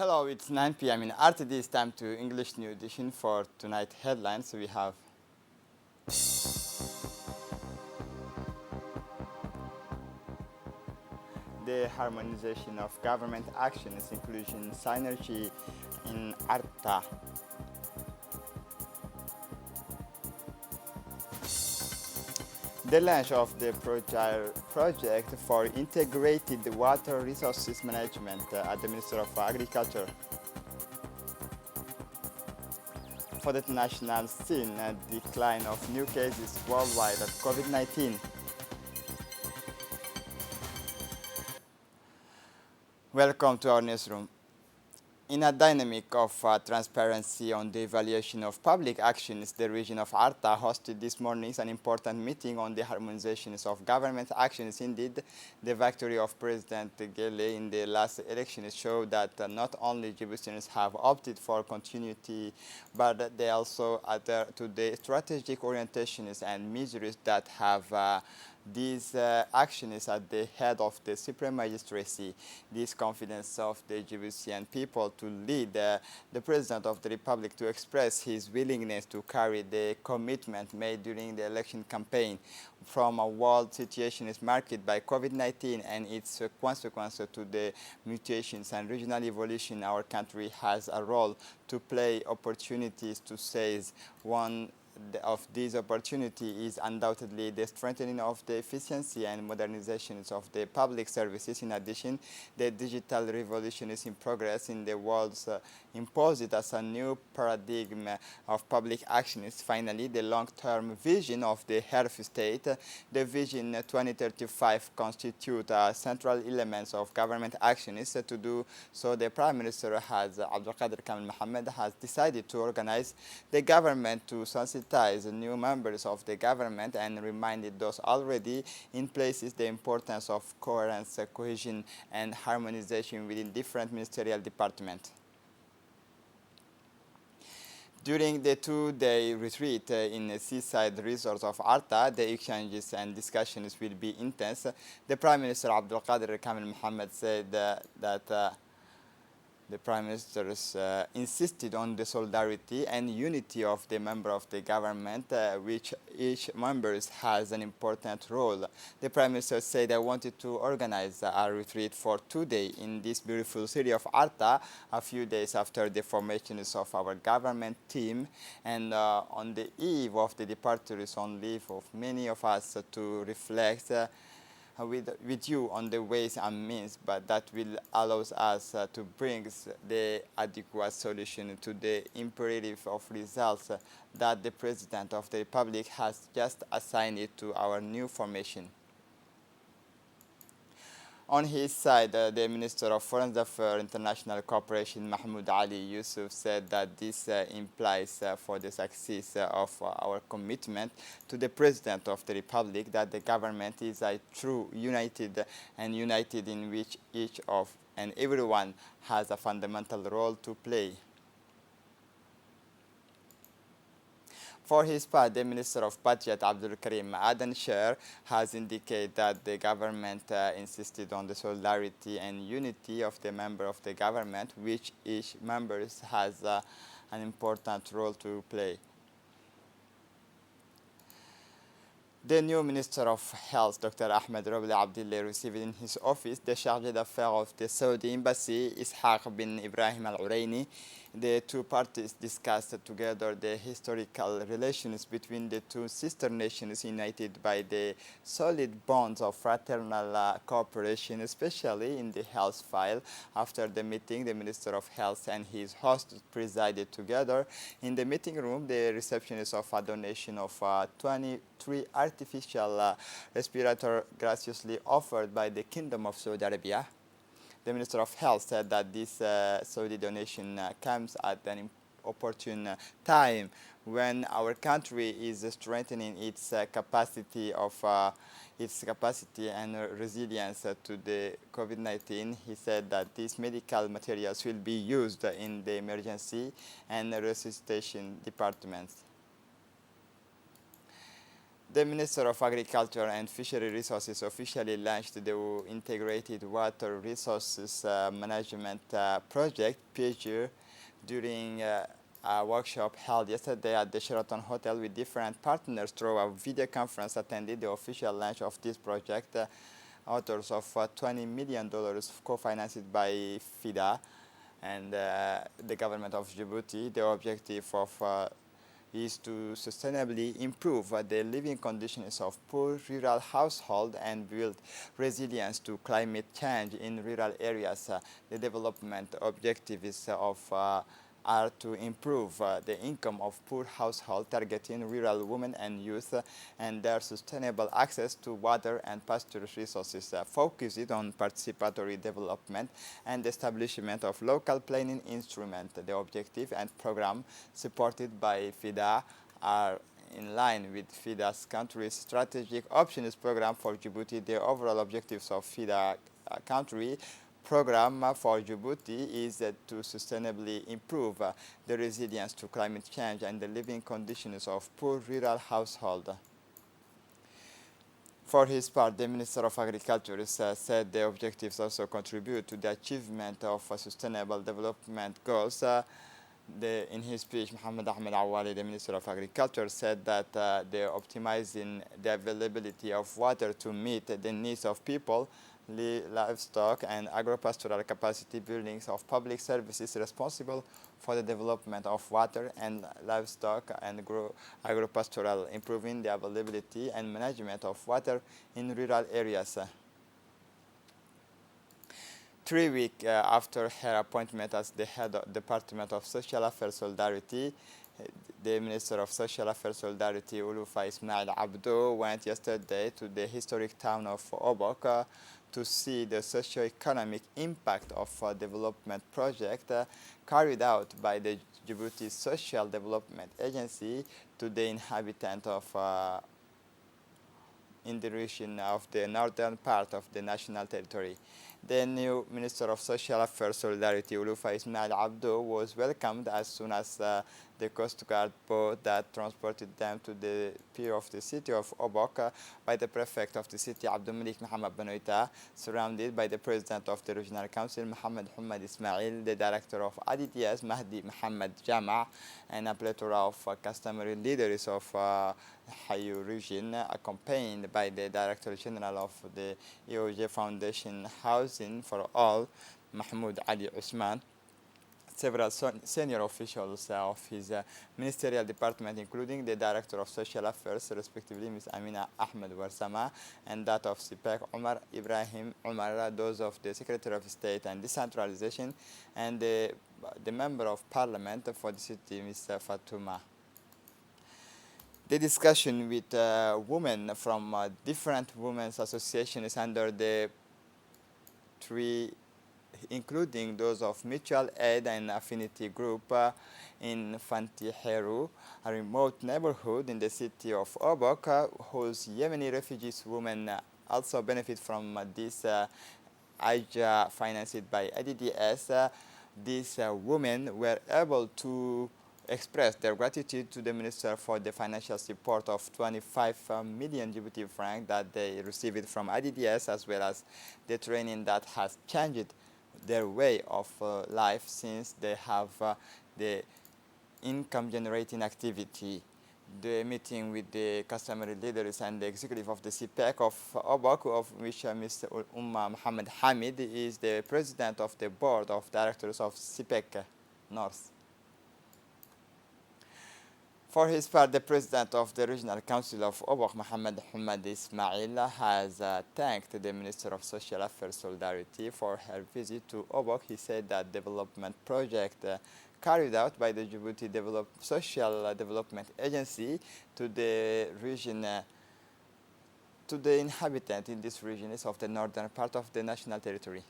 Hello, it's 9 p.m. in RTD. It's time to English New Edition for tonight headlines. We have the harmonization of government actions, inclusion synergy in ARTA. The launch of the project for integrated water resources management at the Ministry of Agriculture. For the international scene, a decline of new cases worldwide of COVID-19. Welcome to our newsroom. In a dynamic of transparency on the evaluation of public actions, the region of Arta hosted this morning an important meeting on the harmonizations of government actions. Indeed, the victory of President Gele in the last elections showed that not only Djiboutians have opted for continuity, but they also adhere to the strategic orientations and measures that have these actions at the head of the Supreme Magistracy. This confidence of the Djiboutian people to lead the President of the Republic to express his willingness to carry the commitment made during the election campaign from a world situation is marked by COVID-19 and its consequences to the mutations and regional evolution. Our country has a role to play, opportunities to seize. One of these opportunities is undoubtedly the strengthening of the efficiency and modernizations of the public services. In addition, the digital revolution is in progress in the world, imposed as a new paradigm of public actions. Finally, the long-term vision of the head of state, the Vision 2035, constitute central elements of government actions. To do so, the Prime Minister Abdelkader Kamel Mohamed has decided to organize the government to sensitize new members of the government and reminded those already in places the importance of coherence, cohesion, and harmonization within different ministerial departments. During the two-day retreat in the seaside resort of Arta, the exchanges and discussions will be intense. The Prime Minister Abdelkader Kamel Mohamed said that the Prime Ministers insisted on the solidarity and unity of the member of the government, which each member has an important role. The Prime Minister said, I wanted to organize a retreat for 2 days in this beautiful city of Arta, a few days after the formations of our government team, and on the eve of the departures on leave of many of us to reflect with you on the ways and means, but that will allow us to bring the adequate solution to the imperative of results that the President of the Republic has just assigned to our new formation. On his side, the Minister of Foreign Affairs International Cooperation, Mahmoud Ali Yusuf, said that this implies for the success of our commitment to the President of the Republic that the government is a true united in which each of and everyone has a fundamental role to play. For his part, the Minister of Budget, Abdul Karim Aden Sher, has indicated that the government insisted on the solidarity and unity of the member of the government, which each member has an important role to play. The new Minister of Health, Dr. Ahmed Robli Abdillah, received in his office the Chargé d'Affaires of the Saudi Embassy, Ishaq bin Ibrahim Al-Uraini. The two parties discussed together the historical relations between the two sister nations united by the solid bonds of fraternal cooperation, especially in the health file. After the meeting, the Minister of Health and his host presided together. In the meeting room, the receptionist of a donation of 23 artificial respirators graciously offered by the Kingdom of Saudi Arabia. The Minister of Health said that this Saudi donation comes at an opportune time when our country is strengthening its capacity and resilience to the COVID-19. He said that these medical materials will be used in the emergency and resuscitation departments. The Minister of Agriculture and Fishery Resources officially launched the Integrated Water Resources Management Project, PGIR, during a workshop held yesterday at the Sheraton Hotel with different partners through a video conference attended the official launch of this project. Authors of $20 million co-financed by FIDA and the government of Djibouti. The objective of is to sustainably improve the living conditions of poor rural households and build resilience to climate change in rural areas. The development objectives are to improve the income of poor households, targeting rural women and youth and their sustainable access to water and pasture resources, focused on participatory development and establishment of local planning instruments. The objective and program supported by FIDA are in line with FIDA's country's strategic options program for Djibouti. The overall objectives of FIDA country program for Djibouti is to sustainably improve the resilience to climate change and the living conditions of poor rural households. For his part, the Minister of Agriculture said the objectives also contribute to the achievement of sustainable development goals. In his speech, Mohammed Ahmed Awali, the Minister of Agriculture, said that they're optimizing the availability of water to meet the needs of people, livestock, and agro-pastoral capacity buildings of public services responsible for the development of water and livestock and agro-pastoral, improving the availability and management of water in rural areas. 3 weeks after her appointment as the head of Department of Social Affairs Solidarity, the Minister of Social Affairs Solidarity, Ulufa Ismail Abdo, went yesterday to the historic town of Obok to see the socio-economic impact of a development project carried out by the Djibouti Social Development Agency to the inhabitants of in the region of the northern part of the national territory. The new Minister of Social Affairs Solidarity, Ulufa Ismail Abdo, was welcomed as soon as the Coast Guard boat that transported them to the pier of the city of Obok by the prefect of the city, Abdul Malik Mohammed Benoita, surrounded by the president of the Regional Council, Mohammed Hamad Ismail, the director of ADTS, Mahdi Mohammed Jama, and a plethora of customary leaders of Hayu region, accompanied by the Director General of the EOJ Foundation Housing for All, Mahmoud Ali Usman. Several senior officials of his ministerial department, including the Director of Social Affairs, respectively Ms. Amina Ahmed Warsama, and that of CPEC, Omar Ibrahim Omar, those of the Secretary of State and Decentralization, and the Member of Parliament for the city, Ms. Fatuma. The discussion with women from different women's associations under the three, including those of Mutual Aid and Affinity Group in Fantiheru, a remote neighborhood in the city of Obok, whose Yemeni refugees women also benefit from this AIJA financed by ADDS. These women were able to express their gratitude to the minister for the financial support of 25 million Djibouti francs that they received from ADDS, as well as the training that has changed their way of life since they have the income-generating activity. The meeting with the customary leaders and the executive of the CPEC of Obok, of which Mr. Umma Mohammed Hamid is the president of the board of directors of CPEC North. For his part, the president of the Regional Council of Obok, Mohammed Hamad Ismail, has thanked the Minister of Social Affairs Solidarity for her visit to Obok. He said that development project carried out by the Djibouti Social Development Agency to the region, to the inhabitants in this region is of the northern part of the national territory.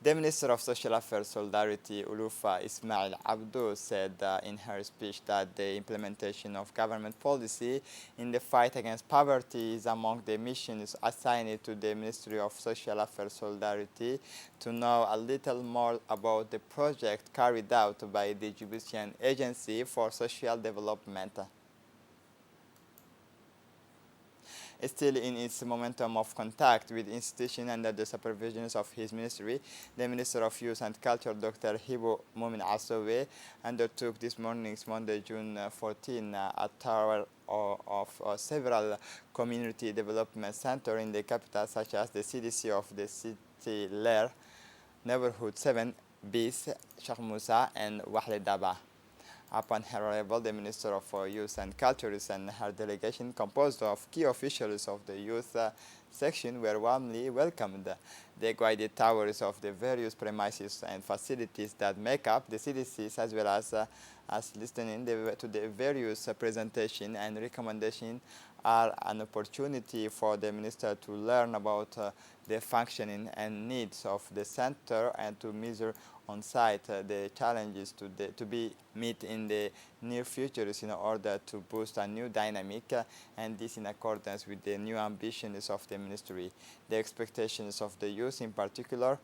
The Minister of Social Affairs Solidarity, Ulufa Ismail Abdo, said in her speech that the implementation of government policy in the fight against poverty is among the missions assigned to the Ministry of Social Affairs Solidarity. To know a little more about the project carried out by the Djiboutian Agency for Social Development. Still in its momentum of contact with institutions under the supervision of his ministry, the Minister of Youth and Culture, Dr. Hibo Momin Asowe, undertook this morning's Monday, June 14, a tour of several community development centers in the capital, such as the CDC of the city Lair, Neighborhood 7, Bis, Sheikh Musa, and Wahle Daba. Upon her arrival, the Minister of Youth and Culture and her delegation, composed of key officials of the youth section, were warmly welcomed. They guided tours of the various premises and facilities that make up the CDCs, as listening to the various presentation and recommendation are an opportunity for the minister to learn about the functioning and needs of the center and to measure on site the challenges to be met in the near future in order to boost a new dynamic and this in accordance with the new ambitions of the ministry, the expectations of the youth in particular,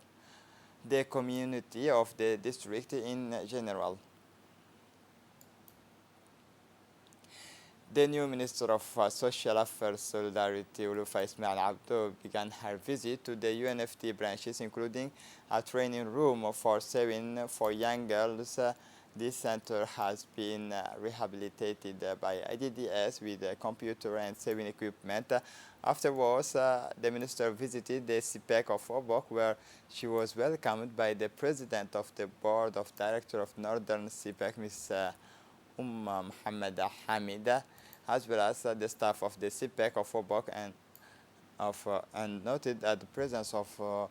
the community of the district in general. The new Minister of Social Affairs Solidarity, Ulufa Ismail Abdo, began her visit to the UNFT branches, including a training room for sewing for young girls. This center has been rehabilitated by IDDS with computer and sewing equipment. Afterwards, the minister visited the CPEC of Obok, where she was welcomed by the president of the board of directors of Northern CPEC, Ms. Muhammad Hamida, as well as the staff of the CPEC of Obok and noted the presence of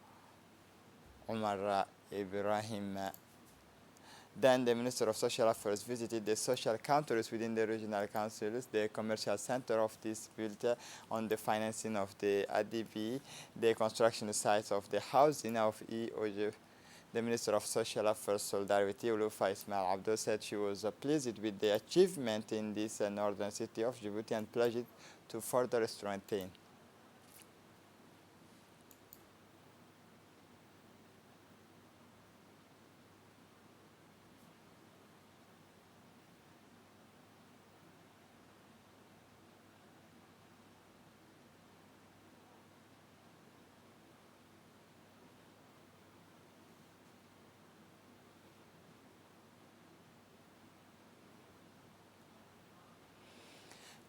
Umar Ibrahim. Then the Minister of Social Affairs visited the social counters within the regional councils, the commercial center of this built on the financing of the ADB, the construction sites of the housing of EOJ. The Minister of Social Affairs Solidarity, Ulufa Ismail Abdo, said she was pleased with the achievement in this northern city of Djibouti and pledged to further strengthen.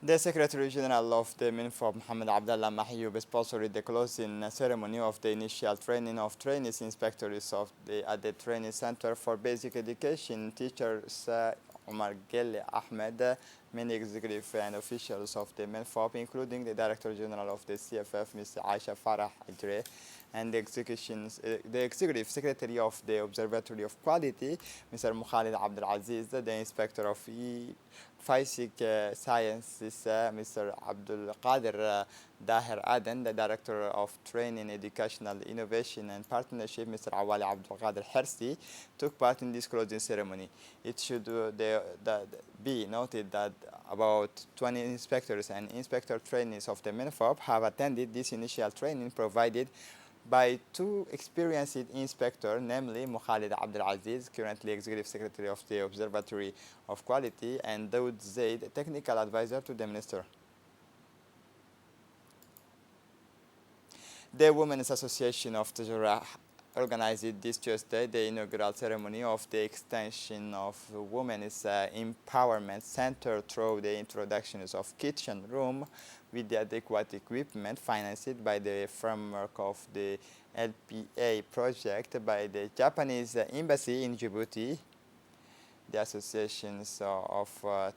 The Secretary General of the MINFOB, Mohammed Abdallah Mahyoub, sponsored the closing ceremony of the initial training of trainees inspectors at the training center for basic education teachers Omar Gelle Ahmed, many executives and officials of the MINFOB, including the Director General of the CFF, Ms. Aisha Farah Ajre, and the Executive Secretary of the Observatory of Quality, Mr. Mukhalid Abdul Aziz, the Inspector of Basic Sciences, Mr. Abdul Qadir Daher Aden, the Director of Training, Educational Innovation and Partnership, Mr. Awali Abdul Qadir Hersi, took part in this closing ceremony. It should be noted that about 20 inspectors and inspector trainees of the MINFOB have attended this initial training provided by two experienced inspectors, namely Mukhalid Abdul Aziz, currently Executive Secretary of the Observatory of Quality, and Daoud Zaid, Technical Advisor to the Minister. The Women's Association of Tajura organized this Tuesday the inaugural ceremony of the extension of Women's Empowerment Center through the introductions of kitchen room with the adequate equipment financed by the framework of the LPA project by the Japanese Embassy in Djibouti. The associations of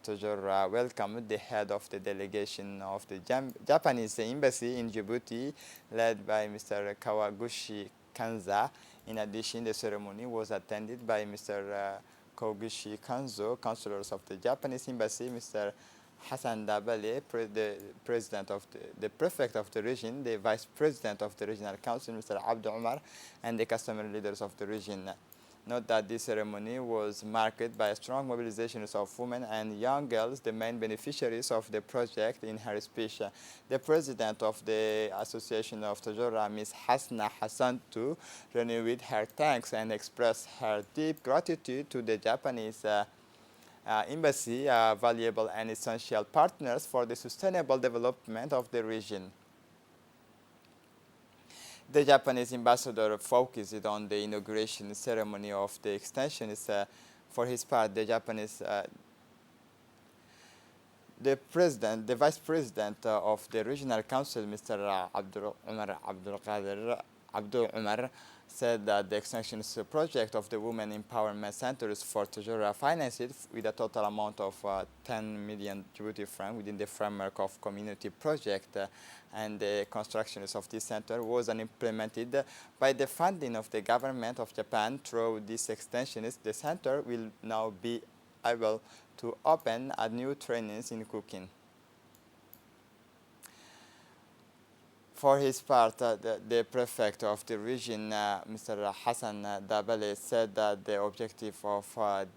Tajura welcomed the head of the delegation of the Japanese Embassy in Djibouti, led by Mr. Kawaguchi Kanza. In addition, the ceremony was attended by Mr. Koguchi Kanzo, councillors of the Japanese Embassy, Mr. Hassan Dabale, the prefect of the region, the vice president of the regional council, Mr. Abdu Umar, and the customary leaders of the region. Note that this ceremony was marked by a strong mobilization of women and young girls, the main beneficiaries of the project. In her speech, the president of the Association of Tajura, Ms. Hasna Hassantu, renewed her thanks and expressed her deep gratitude to the Japanese embassy are valuable and essential partners for the sustainable development of the region. The Japanese ambassador focused on the inauguration ceremony of the extensions. For his part, the vice president of the regional council, Mr. Abdul Umar, said that the extensions project of the Women Empowerment Centers for Tajura financed with a total amount of 10 million Djibouti francs within the framework of community project, and the construction of this center was implemented by the funding of the government of Japan. Through these extensions, the center will now be able to open a new trainings in cooking. For his part, the prefect of the region, Mr. Hassan Dabale, said that the objective of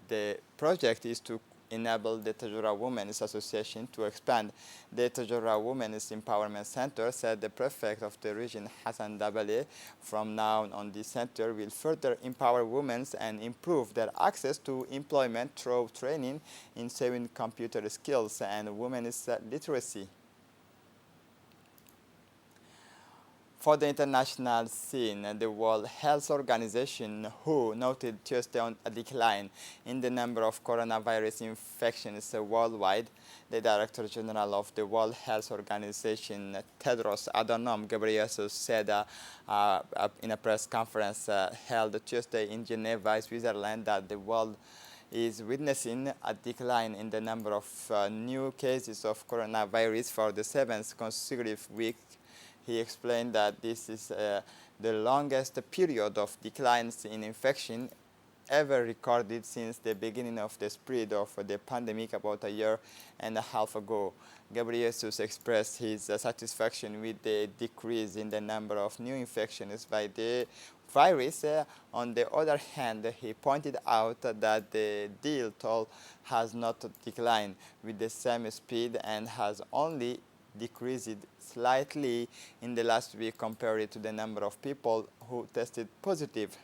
the project is to enable the Tajura Women's Association to expand. The Tajura Women's Empowerment Center, said the prefect of the region, Hassan Dabale, from now on this center will further empower women and improve their access to employment through training in saving computer skills and women's literacy. For the international scene, the World Health Organization, WHO, noted Tuesday on a decline in the number of coronavirus infections worldwide. The Director General of the World Health Organization, Tedros Adhanom Ghebreyesus, said in a press conference held Tuesday in Geneva, Switzerland, that the world is witnessing a decline in the number of new cases of coronavirus for the 7th consecutive week. He explained that this is the longest period of declines in infection ever recorded since the beginning of the spread of the pandemic about a year and a half ago. Ghebreyesus expressed his satisfaction with the decrease in the number of new infections by the virus. On the other hand, he pointed out that the death toll has not declined with the same speed and has only decreased slightly in the last week compared to the number of people who tested positive.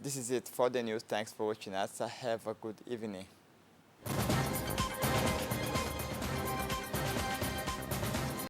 This is it for the news. Thanks for watching us. Have a good evening.